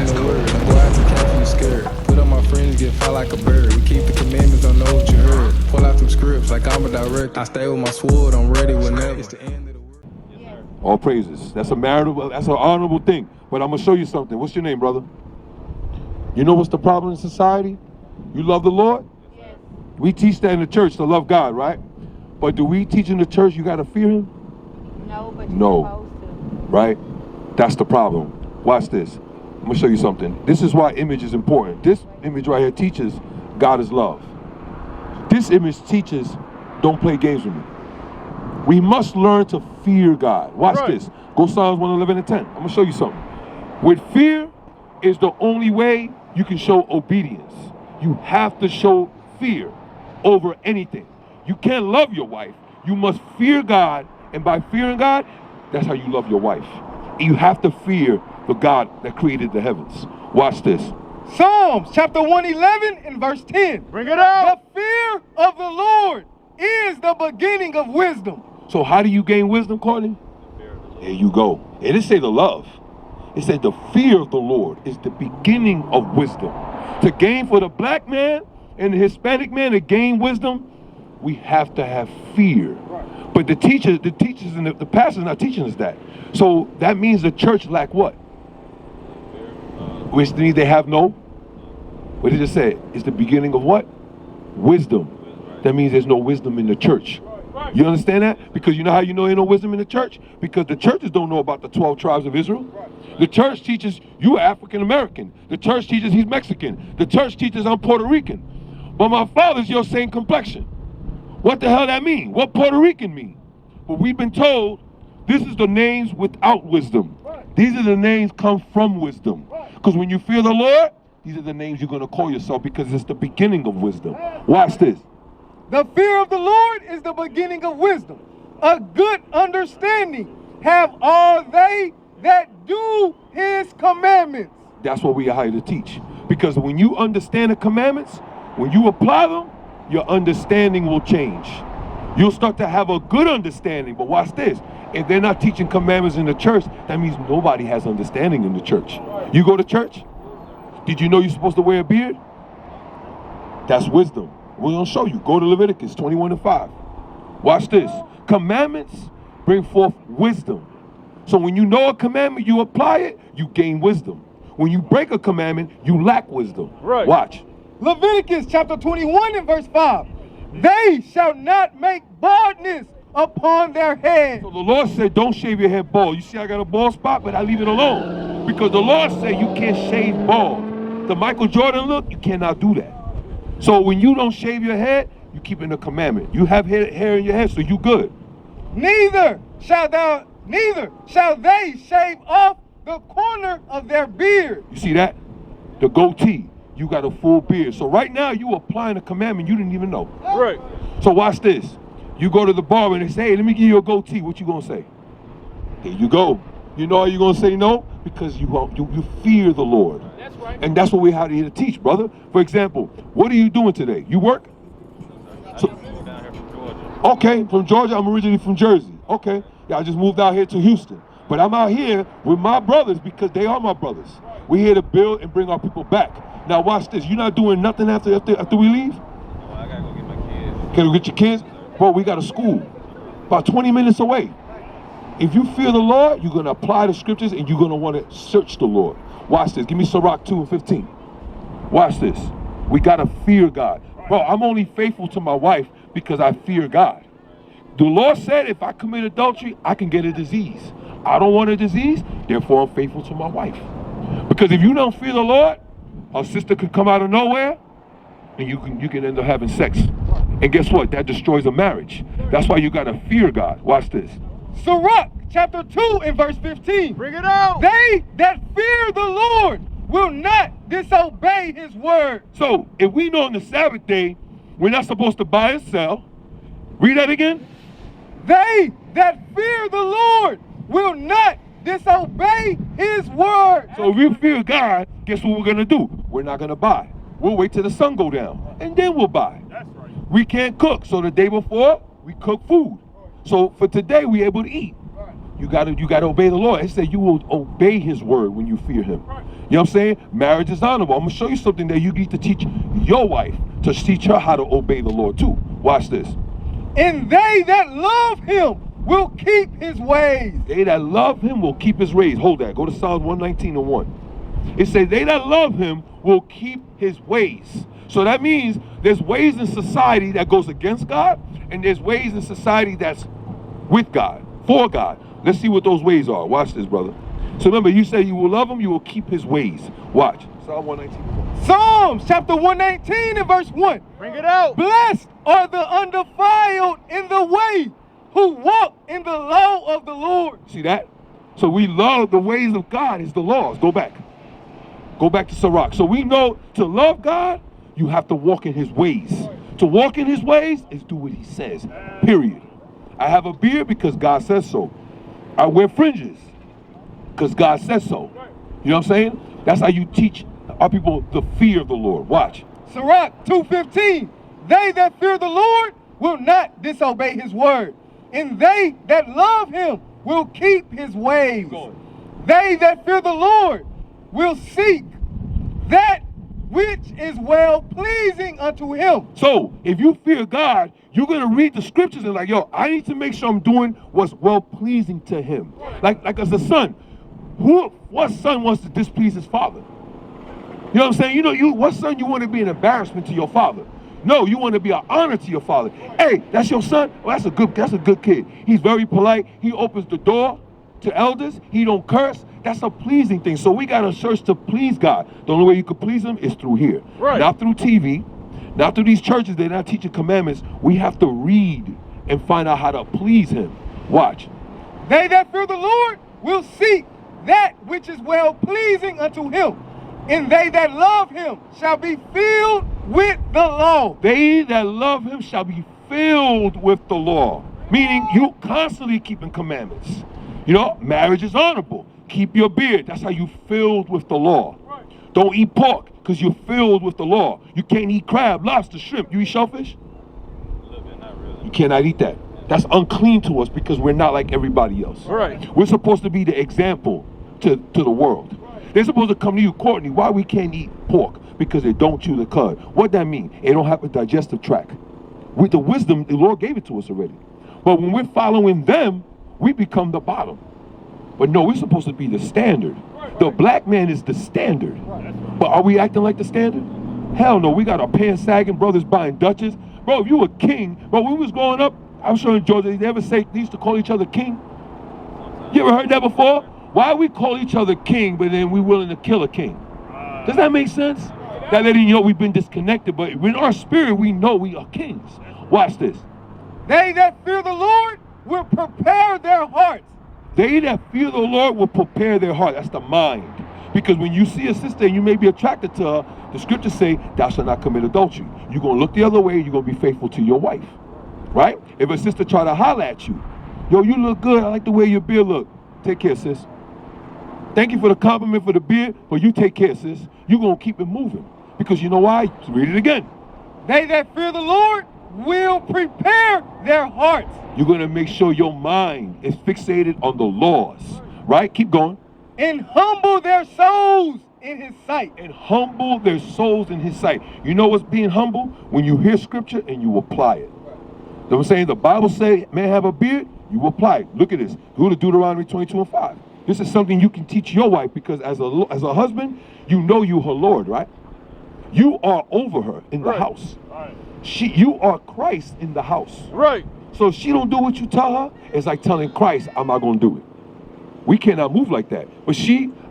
in the word. Don't go out to camp and you scared. Put up my friends, get fly like a bird. We keep the commandments, don't know what you heard. Pull out them scripts like I'm a director. I stay with my sword, I'm ready whenever. It's the end of the world. All praises. That's a marital, that's an honorable thing. But I'm gonna show you something. What's your name, brother? You know what's the problem in society? You love the Lord? Yes. We teach that in the church to love God, right? But do we teach in the church you gotta fear him? No, but you're No. supposed to. Right? That's the problem. Watch this. I'm gonna show you something. This is why image is important. This image right here teaches God is love. This image teaches don't play games with me. We must learn to fear God. Watch this. Go Psalms 111 and 10. I'm gonna show you something. With fear is the only way you can show obedience. You have to show fear over anything. You can't love your wife. You must fear God, and by fearing God, that's how you love your wife. You have to fear the God that created the heavens. Watch this. Psalms chapter 111 and verse 10. Bring it out. The fear of the Lord is the beginning of wisdom. So how do you gain wisdom, Courtney? There you go. It didn't say the love. It said the fear of the Lord is the beginning of wisdom. To gain for the black man and the Hispanic man to gain wisdom, we have to have fear. But the teachers and the pastors are not teaching us that. So that means the church lack what? Which means they have no? What did it say? It's the beginning of what? Wisdom. That means there's no wisdom in the church. You understand that? Because you know how you know there's no wisdom in the church? Because the churches don't know about the 12 tribes of Israel. The church teaches you are African American. The church teaches he's Mexican. The church teaches I'm Puerto Rican. But my father's your same complexion. What the hell that mean? What Puerto Rican mean? But we've been told this is the names without wisdom. These are the names come from wisdom. Because when you fear the Lord, these are the names you're going to call yourself because it's the beginning of wisdom. Watch this. The fear of the Lord is the beginning of wisdom. A good understanding have all they that do his commandments. That's what we are hired to teach. Because when you understand the commandments, when you apply them, your understanding will change. You'll start to have a good understanding. But watch this. If they're not teaching commandments in the church, that means nobody has understanding in the church. You go to church? Did you know you're supposed to wear a beard? That's wisdom. We're going to show you. Go to Leviticus 21 and 5. Watch this. Commandments bring forth wisdom. So when you know a commandment, you apply it, you gain wisdom. When you break a commandment, you lack wisdom. Right. Watch. Leviticus chapter 21 and verse 5. They shall not make baldness upon their head. So the Lord said, don't shave your head bald. You see I got a bald spot, but I leave it alone. Because the Lord said you can't shave bald. The Michael Jordan look, you cannot do that. So when you don't shave your head, you keep in the commandment. You have hair in your head, so you good. Neither shall they shave off the corner of their beard. You see that? The goatee. You got a full beard. So right now you applying a commandment you didn't even know. Right. So watch this. You go to the barber and they say, hey, let me give you a goatee. What you gonna say? Here you go. You know how you gonna say no? Because you fear the Lord. That's right. And that's what we have to teach, brother. For example, what are you doing today? You work? So, Down here from Georgia. okay, from Georgia. I'm originally from Jersey. Okay. Yeah, I just moved out here to Houston. But I'm out here with my brothers because they are my brothers. We're here to build and bring our people back. Now watch this. You're not doing nothing after we leave? Well, I gotta go get my kids. Can we get your kids? Bro, we got a school about 20 minutes away. If you fear the Lord, you're going to apply the scriptures and you're going to want to search the Lord. Watch this. Give me Sirach 2 and 15. Watch this. We got to fear God. Bro, I'm only faithful to my wife because I fear God. The Lord said if I commit adultery, I can get a disease. I don't want a disease, therefore I'm faithful to my wife. Because if you don't fear the Lord, a sister could come out of nowhere and you can end up having sex. And guess what? That destroys a marriage. That's why you got to fear God. Watch this. Sirach chapter 2 and verse 15. Bring it out. They that fear the Lord will not disobey his word. So if we know on the Sabbath day, we're not supposed to buy and sell. Read that again. They that fear the Lord will not disobey his word. So if we fear God, guess what we're going to do? We're not going to buy. We'll wait till the sun go down, and then we'll buy. That's right. We can't cook, so the day before, we cook food. So for today, we're able to eat. You gotta obey the Lord. It said you will obey his word when you fear him. You know what I'm saying? Marriage is honorable. I'm gonna show you something that you need to teach your wife, to teach her how to obey the Lord too. Watch this. And they that love him will keep his ways. They that love him will keep his ways. Hold that. Go to Psalms 119:1. It says they that love him will keep his ways. So that means there's ways in society that goes against God, and there's ways in society that's with God, for God. Let's see what those ways are. Watch this, brother. So remember, you say you will love him, you will keep his ways. Watch. Psalm 119:1. Psalms chapter 119 and verse 1. Bring it out. Blessed are the undefiled in the way, who walk in the law of the Lord. See that? So we love the ways of God is the laws. Go back. Go back to Sirach. So we know to love God, you have to walk in his ways. To walk in his ways is do what he says. Period. I have a beard because God says so. I wear fringes because God says so. You know what I'm saying? That's how you teach our people the fear of the Lord. Watch. Sirach 2:15. They that fear the Lord will not disobey his word, and they that love him will keep his ways. They that fear the Lord will seek that which is well pleasing unto him. So if you fear God, you're gonna read the scriptures and like, yo, I need to make sure I'm doing what's well pleasing to him. Like as a son, what son wants to displease his father? You know what I'm saying? You know, what son you want to be an embarrassment to your father? No, you want to be an honor to your father. Hey, that's your son? Well, that's a good kid. He's very polite. He opens the door to elders. He don't curse. That's a pleasing thing. So we got to search to please God. The only way you can please him is through here. Right. Not through TV, not through these churches. They're not teaching commandments. We have to read and find out how to please him. Watch. They that fear the Lord will seek that which is well pleasing unto him, and they that love him shall be filled with the law. They that love him shall be filled with the law. Meaning you constantly keeping commandments. You know, marriage is honorable. Keep your beard. That's how you filled with the law. Don't eat pork because you're filled with the law. You can't eat crab, lobster, shrimp. You eat shellfish? A little bit, not really. You cannot eat that. That's unclean to us because we're not like everybody else. Right. We're supposed to be the example to the world. They're supposed to come to you, Courtney, why we can't eat pork? Because they don't chew the cud. What that mean? They don't have a digestive tract. With the wisdom, the Lord gave it to us already. But when we're following them, we become the bottom. But no, we're supposed to be the standard. The black man is the standard. But are we acting like the standard? Hell no, we got our pants sagging, brothers buying Dutchess. Bro, if you were king, bro, when we was growing up, I'm sure in Georgia, they ever say they used to call each other king? You ever heard that before? Why we call each other king, but then we willing to kill a king? Does that make sense? That letting you know we've been disconnected, but in our spirit, we know we are kings. Watch this. They that fear the Lord will prepare their hearts. They that fear the Lord will prepare their heart. That's the mind. Because when you see a sister and you may be attracted to her, the scriptures say, thou shalt not commit adultery. You're going to look the other way, you're going to be faithful to your wife. Right? If a sister try to holler at you, yo, you look good, I like the way your beard look. Take care, sis. Thank you for the compliment for the beard, but you take care, sis. You're going to keep it moving. Because you know why? Let's read it again. They that fear the Lord will prepare their hearts. You're going to make sure your mind is fixated on the laws. Right? Keep going. And humble their souls in his sight. And humble their souls in his sight. You know what's being humble? When you hear scripture and you apply it. You know what I'm saying? The Bible say, man have a beard, you apply it. Look at this. Go to Deuteronomy 22:5. This is something you can teach your wife because as a husband, you know you her Lord, right? You are over her in the house. You are Christ in the house. Right. So if she don't do what you tell her, it's like telling Christ, I'm not going to do it. We cannot move like that. But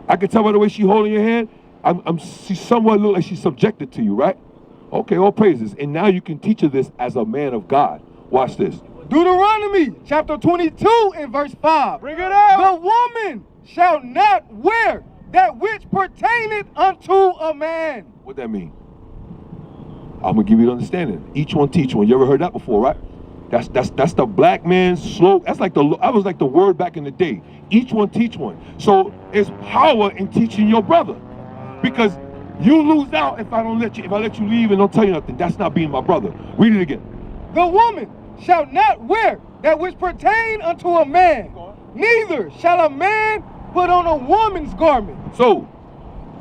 I can tell by the way she holding your hand, she somewhat look like she's subjected to you, right? Okay, all praises. And now you can teach her this as a man of God. Watch this. Deuteronomy chapter 22 and verse 5. Bring it out. The woman shall not wear that which pertaineth unto a man. What that mean? I'm gonna give you the understanding. Each one teach one. You ever heard that before, right? That's the black man's slogan. That's like I was like the word back in the day. Each one teach one. So it's power in teaching your brother, because you lose out if I let you leave and don't tell you nothing. That's not being my brother. Read it again. The woman shall not wear that which pertain unto a man, Neither shall a man put on a woman's garment. So,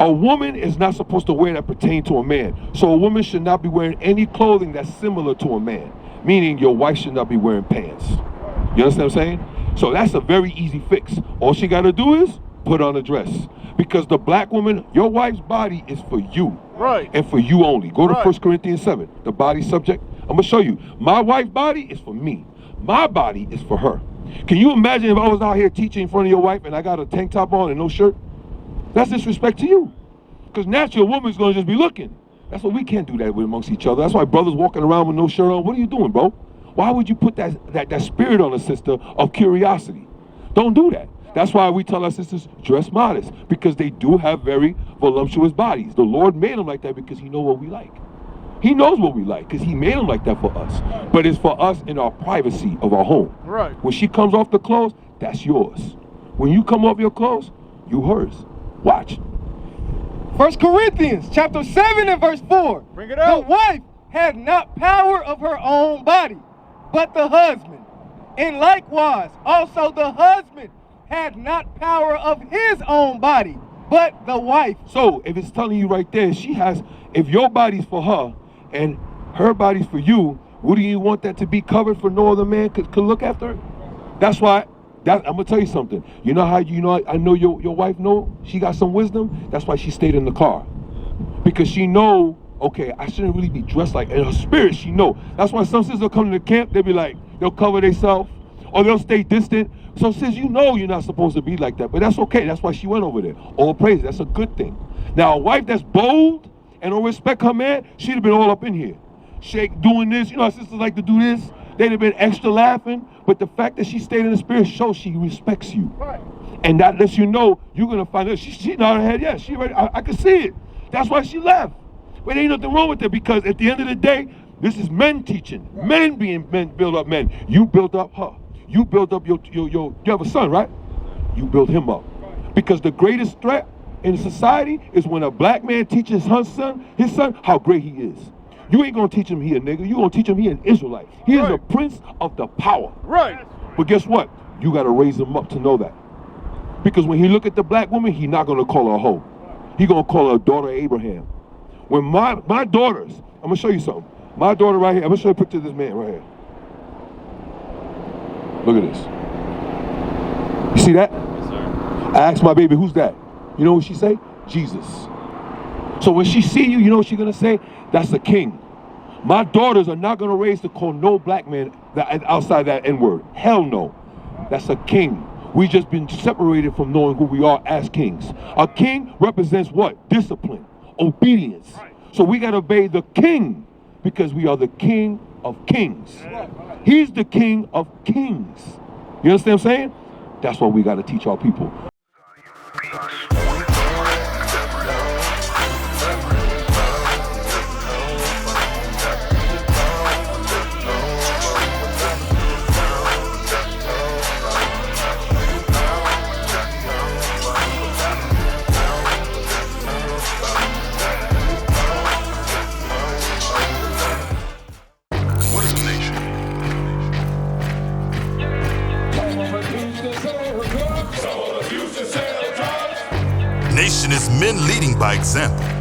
a woman is not supposed to wear that pertain to a man. So a woman should not be wearing any clothing that's similar to a man. Meaning your wife should not be wearing pants. You understand what I'm saying? So that's a very easy fix. All she got to do is put on a dress. Because the black woman, your wife's body is for you. Right. And for you only. Go to Right. 1 Corinthians 7. The body subject. I'm going to show you. My wife's body is for me. My body is for her. Can you imagine if I was out here teaching in front of your wife and I got a tank top on and no shirt? That's disrespect to you. Because naturally, a woman's going to just be looking. That's why we can't do that with amongst each other. That's why brothers walking around with no shirt on. What are you doing, bro? Why would you put that spirit on a sister of curiosity? Don't do that. That's why we tell our sisters, dress modest. Because they do have very voluptuous bodies. The Lord made them like that because he knows what we like. He knows what we like because he made them like that for us. But it's for us in our privacy of our home. Right. When she comes off the clothes, that's yours. When you come off your clothes, you hers. Watch. 1 Corinthians chapter 7 and verse 4. Bring it out. The wife had not power of her own body, but the husband. And likewise, also the husband had not power of his own body, but the wife. So if it's telling you right there, if your body's for her and her body's for you, wouldn't you want that to be covered for no other man could look after it? That's why. I'm gonna tell you something. You know how I know your wife know she got some wisdom? That's why she stayed in the car. Because she know, okay, I shouldn't really be dressed like, in her spirit she know. That's why some sisters will come to the camp, they'll be like, they'll cover themselves, or they'll stay distant. So sis, you know you're not supposed to be like that, but that's okay. That's why she went over there. All praise, that's a good thing. Now a wife that's bold and don't respect her man, she'd have been all up in here. Doing this, you know, our sisters like to do this. They'd have been extra laughing, but the fact that she stayed in the spirit shows she respects you. Right. And that lets you know you're going to find out. She's not her head yet. She ready. I can see it. That's why she left. But ain't nothing wrong with it because at the end of the day, this is men teaching. Right. Men build up men. You build up her. You build up you have a son, right? You build him up. Right. Because the greatest threat in society is when a black man teaches his son, how great he is. You ain't gonna teach him he a nigga. You gonna teach him he an Israelite. He is a prince of the power. Right. But guess what? You gotta raise him up to know that. Because when he look at the black woman, he not gonna call her a hoe. He gonna call her a daughter of Abraham. When my daughters, I'm gonna show you something. My daughter right here, I'm gonna show you a picture of this man right here. Look at this. You see that? Yes, sir. I asked my baby, who's that? You know what she say? Jesus. So when she see you, you know what she's gonna say? That's a king. My daughters are not gonna raise to call no black man outside that N-word. Hell no. That's a king. We just been separated from knowing who we are as kings. A king represents what? Discipline, obedience. So we gotta obey the king because we are the king of kings. He's the king of kings. You understand what I'm saying? That's what we gotta teach our people. Nation is men leading by example.